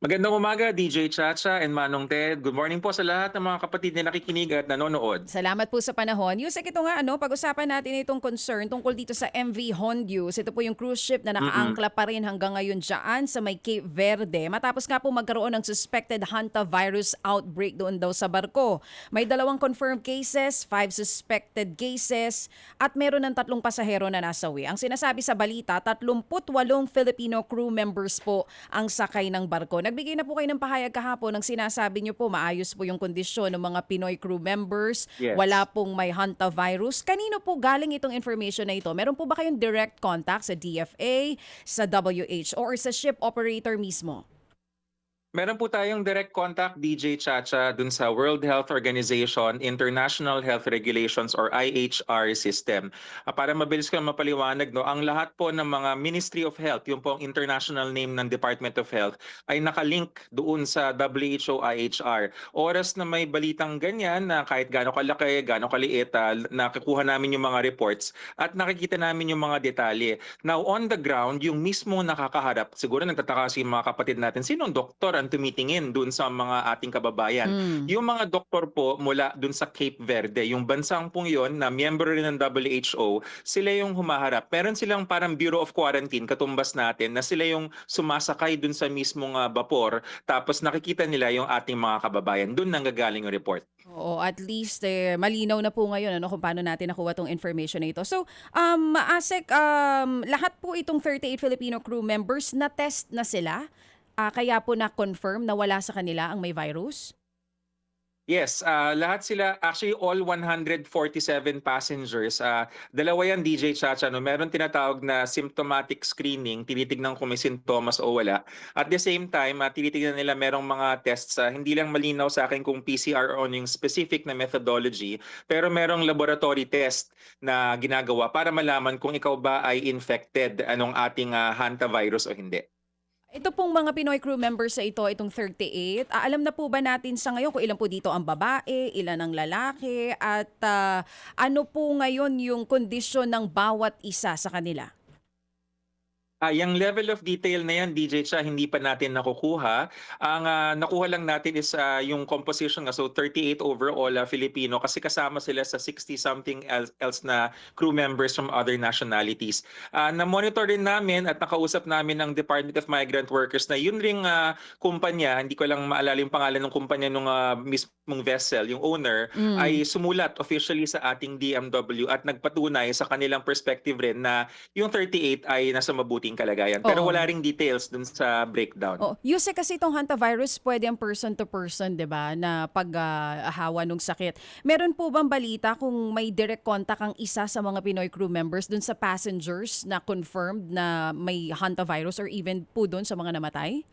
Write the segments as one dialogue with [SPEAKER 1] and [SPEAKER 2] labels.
[SPEAKER 1] Magandang umaga, DJ Chacha and Manong Ted. Good morning po sa lahat ng mga kapatid na nakikinig at nanonood.
[SPEAKER 2] Salamat po sa panahon. Yusek, ito nga pag-usapan natin itong concern tungkol dito sa MV Hondius. Ito po yung cruise ship na
[SPEAKER 1] Mm-mm.
[SPEAKER 2] nakaangkla pa rin hanggang ngayon dyan sa may Cape Verde. Matapos nga po magkaroon ng suspected hantavirus outbreak doon daw sa barko. May 2 confirmed cases, 5 suspected cases, at meron ng 3 pasahero na nasawi. Ang sinasabi sa balita, 38 Filipino crew members po ang sakay ng barko. Nagbigay na po kayo ng pahayag kahapon ng sinasabi niyo po maayos po yung kondisyon ng mga Pinoy crew members. Wala
[SPEAKER 1] Yes.
[SPEAKER 2] pong may hantavirus. Kanino po galing itong information na ito? Meron po ba kayong direct contact sa DFA, sa WHO, or sa ship operator mismo?
[SPEAKER 1] Meron po tayong direct contact, DJ Chacha, dun sa World Health Organization International Health Regulations or IHR system. Para mabilis ko mapaliwanag, no, ang lahat po ng mga Ministry of Health, yung po ang international name ng Department of Health, ay nakalink doon sa WHO IHR. Oras na may balitang ganyan na kahit gaano kalaki, gaano kaliit, nakukuha namin yung mga reports at nakikita namin yung mga detalye. Now, on the ground, yung mismo nakakaharap, siguro nagtataka si mga kapatid natin, sinong doktor ang tumitingin dun sa mga ating kababayan?
[SPEAKER 2] Mm.
[SPEAKER 1] Yung mga doktor po mula dun sa Cape Verde, yung bansang pong yun na miyembro rin ng WHO, sila yung humaharap. Meron silang parang Bureau of Quarantine, katumbas natin, na sila yung sumasakay dun sa mismong vapor, tapos nakikita nila yung ating mga kababayan. Dun nanggagaling yung report.
[SPEAKER 2] Oo, at least malinaw na po ngayon kung paano natin nakuha tong information na ito. So, Asek, lahat po itong 38 Filipino crew members na test na sila. Kaya po na-confirm na wala sa kanila ang may virus?
[SPEAKER 1] Yes, lahat sila, actually all 147 passengers, dalawa yan DJ Chacha, no? Meron tinatawag na symptomatic screening, tinitignan kung may sintomas o wala. At the same time, tinitignan nila merong mga tests, hindi lang malinaw sa akin kung PCR on yung specific na methodology, pero merong laboratory test na ginagawa para malaman kung ikaw ba ay infected anong ating hantavirus o hindi.
[SPEAKER 2] Ito pong mga Pinoy crew members sa ito, itong 38, alam na po ba natin sa ngayon kung ilan po dito ang babae, ilan ang lalaki, at ano po ngayon yung kondisyon ng bawat isa sa kanila?
[SPEAKER 1] Yung level of detail na yan, DJ Cha, hindi pa natin nakukuha. Ang nakuha lang natin is yung composition nga. So 38 overall Filipino kasi kasama sila sa 60-something else na crew members from other nationalities. Na-monitor rin namin at nakausap namin ng Department of Migrant Workers na yun ring kumpanya, hindi ko lang maalala yung pangalan ng kumpanya ng mismong vessel, yung owner, ay
[SPEAKER 2] Mm.
[SPEAKER 1] sumulat officially sa ating DMW at nagpatunay sa kanilang perspective rin na yung 38 ay nasa mabuting kalagayan. Pero wala
[SPEAKER 2] Oo.
[SPEAKER 1] ring details dun sa breakdown.
[SPEAKER 2] Oh, use kasi itong hantavirus pwede ang person to person, 'di ba, na pag-ahawa ng sakit. Meron po bang balita kung may direct contact ang isa sa mga Pinoy crew members dun sa passengers na confirmed na may hantavirus or even po dun sa mga namatay?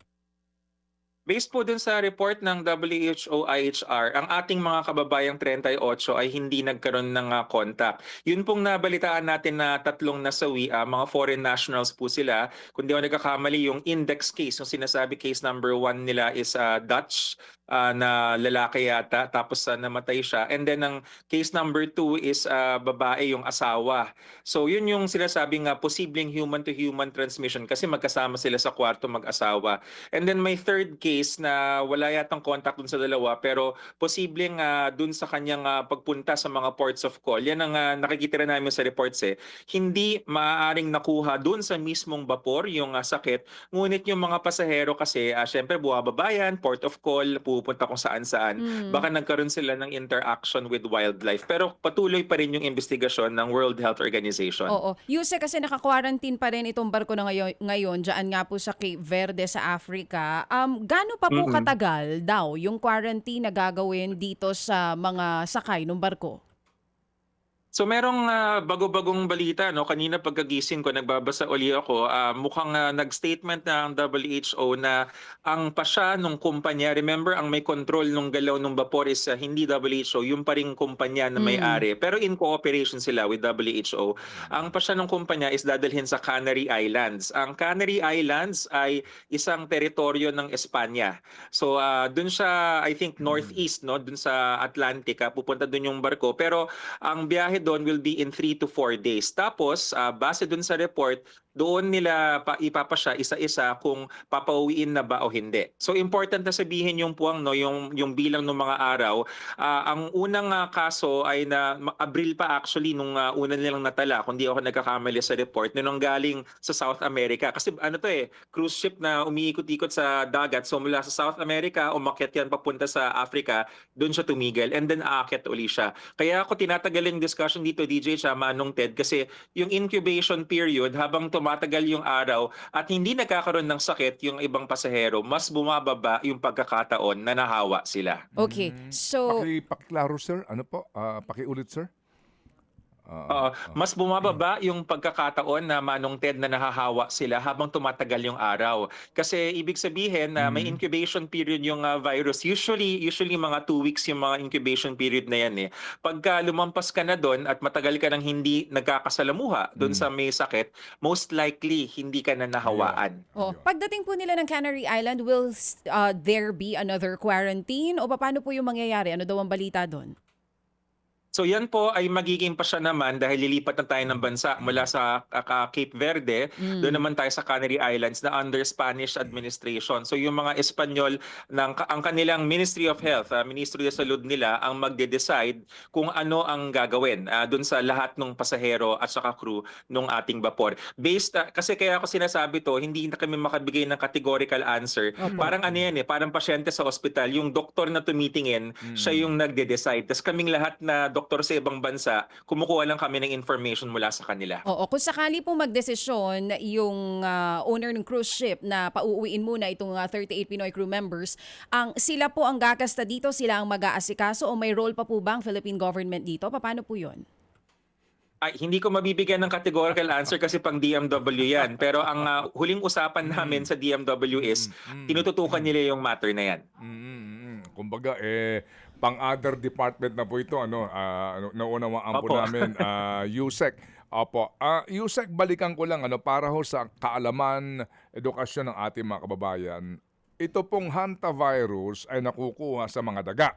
[SPEAKER 1] Based po dun sa report ng WHO IHR, ang ating mga kababayang 38 ay hindi nagkaroon ng contact. Yun pong nabalitaan natin na 3 nasawi, mga foreign nationals po sila. Kung di ako nagkakamali, yung index case, yung sinasabi case number 1 nila is Dutch na lalaki yata, tapos namatay siya. And then ang case number 2 is babae, yung asawa. So yun yung sinasabing posibleng human-to-human transmission kasi magkasama sila sa kwarto mag-asawa. And then may third case na wala yatang contact dun sa dalawa pero posibleng dun sa kanyang pagpunta sa mga ports of call. Yan ang nakikita rin namin sa reports eh. Hindi maaaring nakuha dun sa mismong vapor yung sakit. Ngunit yung mga pasahero kasi syempre bumababayan, port of call, pupunta kung saan-saan.
[SPEAKER 2] Mm.
[SPEAKER 1] Baka nagkaroon sila ng interaction with wildlife. Pero patuloy pa rin yung investigasyon ng World Health Organization.
[SPEAKER 2] Oo. Yuse kasi naka-quarantine pa rin itong barko na ngayon diyaan nga po sa Cape Verde sa Africa. Gaano pa po
[SPEAKER 1] Mm-mm.
[SPEAKER 2] katagal daw yung quarantine na gagawin dito sa mga sakay ng barko?
[SPEAKER 1] So merong bago-bagong balita, no, kanina pagkagising ko nagbabasa uli ako, mukhang nag-statement na ang WHO na ang pasya nung kumpanya, remember ang may control nung galaw nung vapor is hindi WHO, yung pa ring kumpanya na
[SPEAKER 2] Mm.
[SPEAKER 1] may-ari, pero in cooperation sila with WHO. Ang pasya ng kumpanya is dadalhin sa Canary Islands. Ang Canary Islands ay isang teritoryo ng Espanya. So dun siya, I think northeast, no, dun sa Atlantic, pupunta dun yung barko, pero ang biyahe doon will be in 3 to 4 days. Tapos, base doon sa report, doon nila ipapasya isa-isa kung papauwiin na ba o hindi. So important na sabihin yung puwang, no, yung bilang ng mga araw. Ang unang kaso ay Abril pa actually nung una nilang natala, kung di ako nagkakamali sa report, nung galing sa South America. Kasi ano to cruise ship na umiikot-ikot sa dagat. So mula sa South America, umakyat yan papunta sa Africa, doon siya tumigil and then aakyat uli siya. Kaya ako tinatagal yung discussion dito, DJ tsaka Manong Ted, kasi yung incubation period habang tumatagal yung araw at hindi nagkakaroon ng sakit yung ibang pasahero, mas bumababa yung pagkakataon na nahawa sila.
[SPEAKER 2] Okay. So,
[SPEAKER 3] Pakiklaro, sir. Ano po? Pakiulit, sir.
[SPEAKER 1] Mas bumababa yung pagkakataon na Manong Ted na nahahawa sila habang tumatagal yung araw. Kasi ibig sabihin na may incubation period yung virus. Usually mga 2 weeks yung mga incubation period na yan. Pagka lumampas ka na doon at matagal ka nang hindi nagkakasalamuha doon sa may sakit, most likely hindi ka na nahawaan.
[SPEAKER 2] pagdating po nila ng Canary Island, will there be another quarantine? O paano po yung mangyayari? Ano daw ang balita doon?
[SPEAKER 1] So yan po ay magiging pa siya naman dahil lilipat na tayo ng bansa mula sa Cape Verde, doon naman tayo sa Canary Islands na under Spanish administration. So yung mga Espanyol, ang kanilang Ministry of Health, Ministry de Salud nila, ang magde-decide kung ano ang gagawin doon sa lahat ng pasahero at saka crew ng ating vapor. Kasi kaya ako sinasabi to, hindi na kami makabigay ng categorical answer. Parang ano yan parang pasyente sa ospital, yung doktor na tumitingin, siya yung nagde-decide. Tapos kaming lahat na doktor sa ibang bansa, kumukuha lang kami ng information mula sa kanila.
[SPEAKER 2] Oo, kung sakali po magdesisyon yung owner ng cruise ship na pauuwiin muna itong 38 Pinoy crew members, sila po ang gagasta dito, sila ang mag-aasikaso o may role pa po ba ang Philippine government dito? Paano po yun?
[SPEAKER 1] Ay, hindi ko mabibigyan ng categorical answer kasi pang DMW yan. Pero ang huling usapan namin sa DMW is tinututukan nila yung matter na yan.
[SPEAKER 3] Kumbaga, pang-other department na po ito, naunawaan po
[SPEAKER 1] Opo.
[SPEAKER 3] namin, USEC. Opo. USEC, balikan ko lang, para ho sa kaalaman, edukasyon ng ating mga kababayan. Ito pong hantavirus ay nakukuha sa mga daga.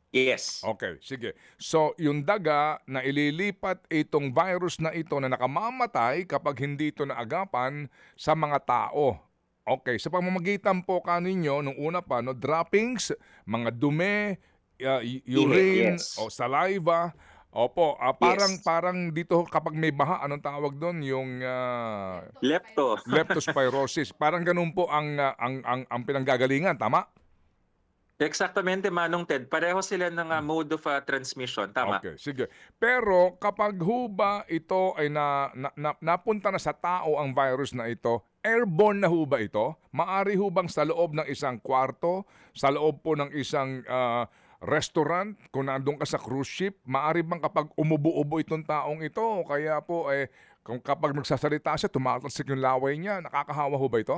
[SPEAKER 1] Yes.
[SPEAKER 3] Okay, sige. So, yung daga na ililipat itong virus na ito na nakamamatay kapag hindi ito naagapan sa mga tao. Okay, sa pamamagitan po kaninyo, nung una pa, droppings, mga dumi, urine,
[SPEAKER 1] Yes.
[SPEAKER 3] o saliva. Opo, parang dito kapag may baha, anong tawag doon? Yung
[SPEAKER 1] Lepto.
[SPEAKER 3] leptospirosis. Parang ganun po ang pinanggagalingan, tama?
[SPEAKER 1] Exactamente, Manong Ted. Pareho sila ng mode of transmission. Tama.
[SPEAKER 3] Okay, sige. Pero kapag ho ba ito ay napunta na sa tao ang virus na ito, airborne na ho ba ito? Maari ho bang sa loob ng isang kwarto, sa loob po ng isang restaurant, kung nandun ka sa cruise ship, maari bang kapag umubo-ubo itong taong ito, kaya po kung kapag nagsasalita siya, tumatalsik yung laway niya, nakakahawa ho ba ito?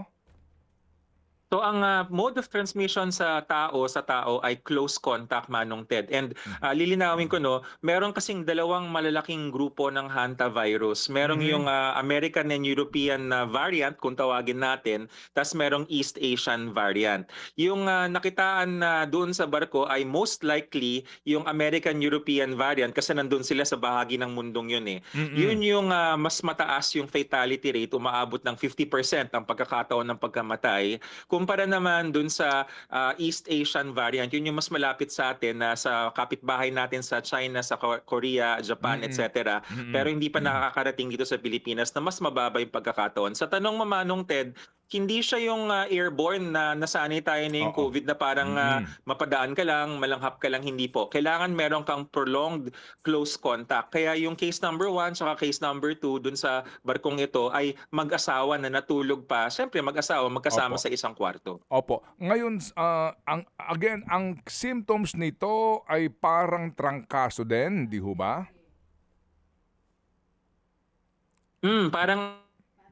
[SPEAKER 1] So ang mode of transmission sa tao ay close contact, Manong Ted. And lilinawin ko meron kasing dalawang malalaking grupo ng hantavirus. Merong yung American and European variant kung tawagin natin, tas merong East Asian variant. Yung nakitaan na doon sa barko ay most likely yung American European variant kasi nandun sila sa bahagi ng mundong yun Yun yung mas mataas yung fatality rate, umaabot ng 50% ang pagkakataon ng pagkamatay. Kumpara naman dun sa East Asian variant, yun yung mas malapit sa atin na sa kapitbahay natin sa China, sa Korea, Japan, etc. Pero hindi pa nakakarating dito sa Pilipinas na mas mababa yung pagkakataon. Sa tanong mo, Manong Ted, hindi siya yung airborne na nasanay tayo na yung COVID na parang mapadaan ka lang, malanghap ka lang, hindi po. Kailangan meron kang prolonged close contact. Kaya yung case number 1 saka case number 2 dun sa barkong ito ay mag-asawa na natulog pa. Siyempre mag-asawa, magkasama
[SPEAKER 3] Opo.
[SPEAKER 1] sa isang kwarto.
[SPEAKER 3] Opo. Ngayon, ang symptoms nito ay parang trangkaso din, di ho ba?
[SPEAKER 1] Parang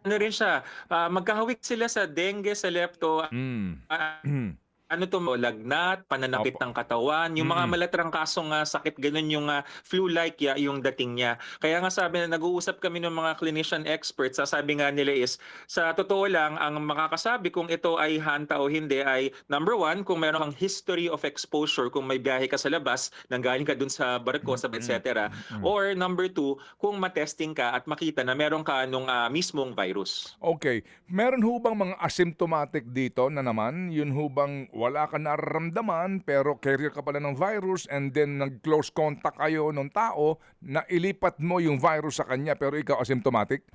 [SPEAKER 1] ano rin siya, magkahawig sila sa dengue, sa lepto.
[SPEAKER 3] Mm.
[SPEAKER 1] ah,
[SPEAKER 3] Mm.
[SPEAKER 1] ano to mo, lagnat, pananakit
[SPEAKER 3] Opo.
[SPEAKER 1] ng katawan, yung mga malatrangkasong sakit, ganun yung flu-like yung dating niya. Kaya nga sabi na nag-uusap kami ng mga clinician experts, sabi nga nila is, sa totoo lang, ang makakasabi kung ito ay hanta o hindi ay, number one, kung meron kang history of exposure, kung may biyahe ka sa labas, nanggaling ka dun sa barko, sa etc. Or number two, kung matesting ka at makita na meron ka nung mismong virus.
[SPEAKER 3] Okay. Meron ho bang mga asymptomatic dito na naman? Yun ho bang wala ka nararamdaman pero carrier ka pala ng virus and then nag-close contact kayo ng tao na ilipat mo yung virus sa kanya pero ikaw asymptomatic?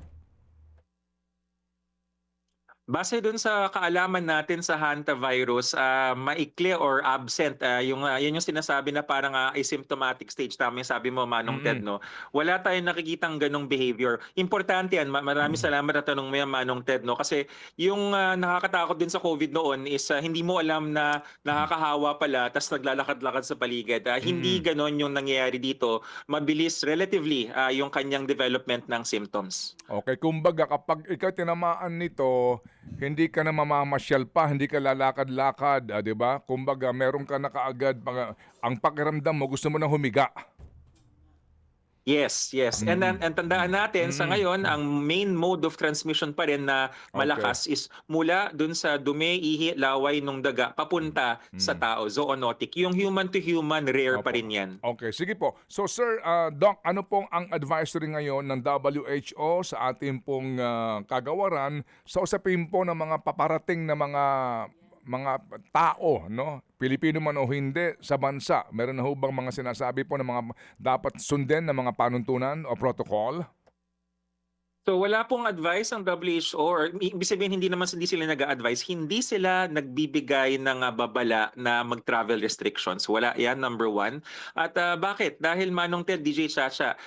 [SPEAKER 1] Base dun sa kaalaman natin sa hantavirus, maikli or absent, yun yung sinasabi na parang asymptomatic stage. Tama yung sabi mo, Manong Ted, no? Wala tayong nakikitang ganong behavior. Importante yan. Maraming salamat na tanong mo yan, Manong Ted, no? Kasi yung nakakatakot din sa COVID noon is hindi mo alam na nakakahawa pala tas naglalakad-lakad sa paligid. Hindi ganon yung nangyayari dito. Mabilis, relatively, yung kanyang development ng symptoms.
[SPEAKER 3] Okay, kumbaga kapag ikaw tinamaan nito, hindi ka na mamamasyal pa, hindi ka lalakad-lakad, 'di ba? Kumbaga meron ka na kaagad ang pakiramdam mo gusto mo na humiga.
[SPEAKER 1] Yes, yes. And then and tandaan natin sa ngayon ang main mode of transmission pa rin na malakas is mula dun sa dumi, ihi, laway nung daga papunta sa tao, zoonotic. Yung human to human rare pa rin 'yan.
[SPEAKER 3] Okay, sige po. So sir, Doc, ano pong ang advisory ngayon ng WHO sa ating pong kagawaran sa usapin po ng mga paparating na mga tao, no? Pilipino man o hindi sa bansa, meron na ho bang mga sinasabi po ng mga dapat sundin na mga panuntunan o protocol?
[SPEAKER 1] So wala pong advice ang WHO or ibig sabihin hindi sila nag-a-advise, hindi sila nagbibigay ng babala na mag-travel restrictions. Wala yan, number one. At bakit? Dahil Manong Ted, DJ Chacha,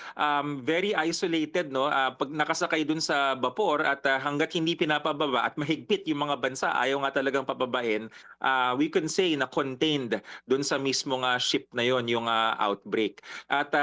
[SPEAKER 1] very isolated, no? Pag nakasakay dun sa vapor at hanggat hindi pinapababa at mahigpit yung mga bansa, ayaw nga talagang pababain, we can say na contained dun sa mismong ship na yon yung outbreak. At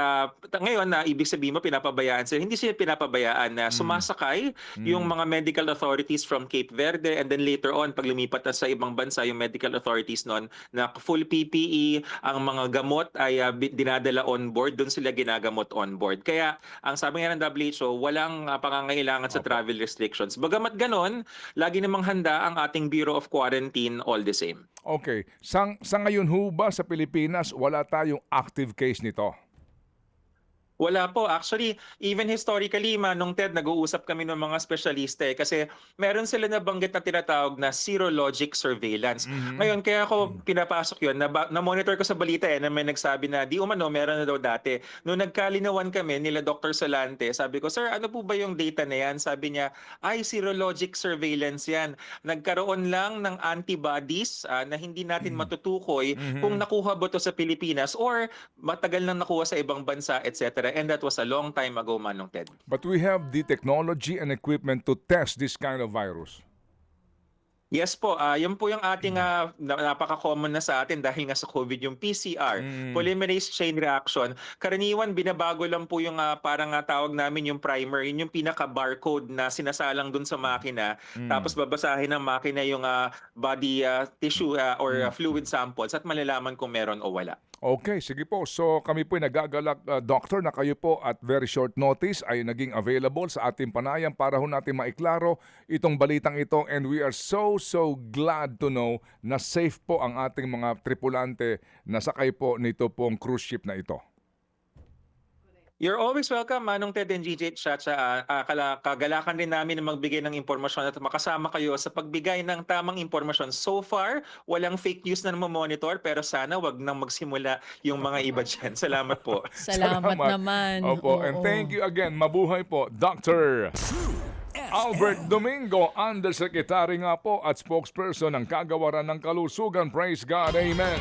[SPEAKER 1] ngayon, ibig sabihin mo pinapabayaan sila. Hindi sila pinapabayaan na sumasakay yung mga medical authorities from Cape Verde and then later on pag lumipat na sa ibang bansa yung medical authorities noon na full PPE, ang mga gamot ay dinadala on board, doon sila ginagamot on board. Kaya ang sabi nga ng WHO, walang pangangailangan sa travel restrictions. Bagamat ganon, lagi namang handa ang ating Bureau of Quarantine all the same.
[SPEAKER 3] Okay. Sa ngayon ho ba sa Pilipinas wala tayong active case nito?
[SPEAKER 1] Wala po. Actually, even historically, Manong Ted, nag-uusap kami ng mga espesyalista kasi meron sila nabanggit na tinatawag na serologic surveillance. Ngayon, kaya ako pinapasok yun, na-monitor ko sa balita na may nagsabi na di umano, meron na daw dati. Noong nagkalinawan kami nila Dr. Solante, sabi ko, sir, ano po ba yung data na yan? Sabi niya, ay, serologic surveillance yan. Nagkaroon lang ng antibodies na hindi natin matutukoy kung nakuha ba ito sa Pilipinas or matagal nang nakuha sa ibang bansa, etc. And that was a long time ago, Manong Ted.
[SPEAKER 3] But we have the technology and equipment to test this kind of virus.
[SPEAKER 1] Yes po, yun po yung ating napaka-common na sa atin dahil nga sa COVID yung PCR, polymerase chain reaction. Karaniwan binabago lang po yung parang tawag namin yung primer, yun yung pinaka-barcode na sinasalang dun sa makina. Tapos babasahin ng makina yung body tissue or fluid samples at malalaman kung meron o wala.
[SPEAKER 3] Okay, sige po. So kami po nagagalak, Doctor, na kayo po at very short notice ay naging available sa ating panayam para ho natin maiklaro itong balitang ito, and we are so glad to know na safe po ang ating mga tripulante na sakay po nito pong cruise ship na ito.
[SPEAKER 1] You're always welcome, Manong Ted and GJ Chacha. Kagalakan rin namin na magbigay ng impormasyon at makasama kayo sa pagbigay ng tamang impormasyon. So far, walang fake news na monitor pero sana wag nang magsimula yung mga iba dyan. Salamat po.
[SPEAKER 2] Salamat naman.
[SPEAKER 3] Opo,
[SPEAKER 2] Oo.
[SPEAKER 3] and thank you again. Mabuhay po, Dr. Albert Domingo, Undersecretary nga po at spokesperson ng Kagawaran ng Kalusugan. Praise God. Amen.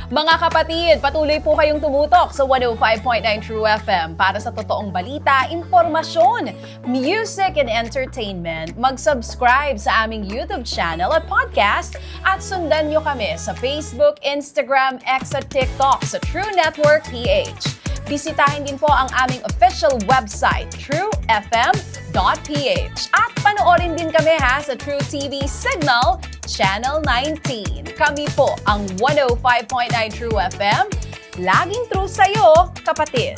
[SPEAKER 4] Mga kapatid, patuloy po kayong tumutok sa 105.9 True FM para sa totoong balita, impormasyon, music, and entertainment. Mag-subscribe sa aming YouTube channel at podcast at sundan nyo kami sa Facebook, Instagram, X at TikTok sa True Network PH. Bisitahin din po ang aming official website, truefm.ph. At panoorin din kami sa True TV Signal Channel 19. Kami po ang 105.9 True FM. Laging true sa'yo, kapatid.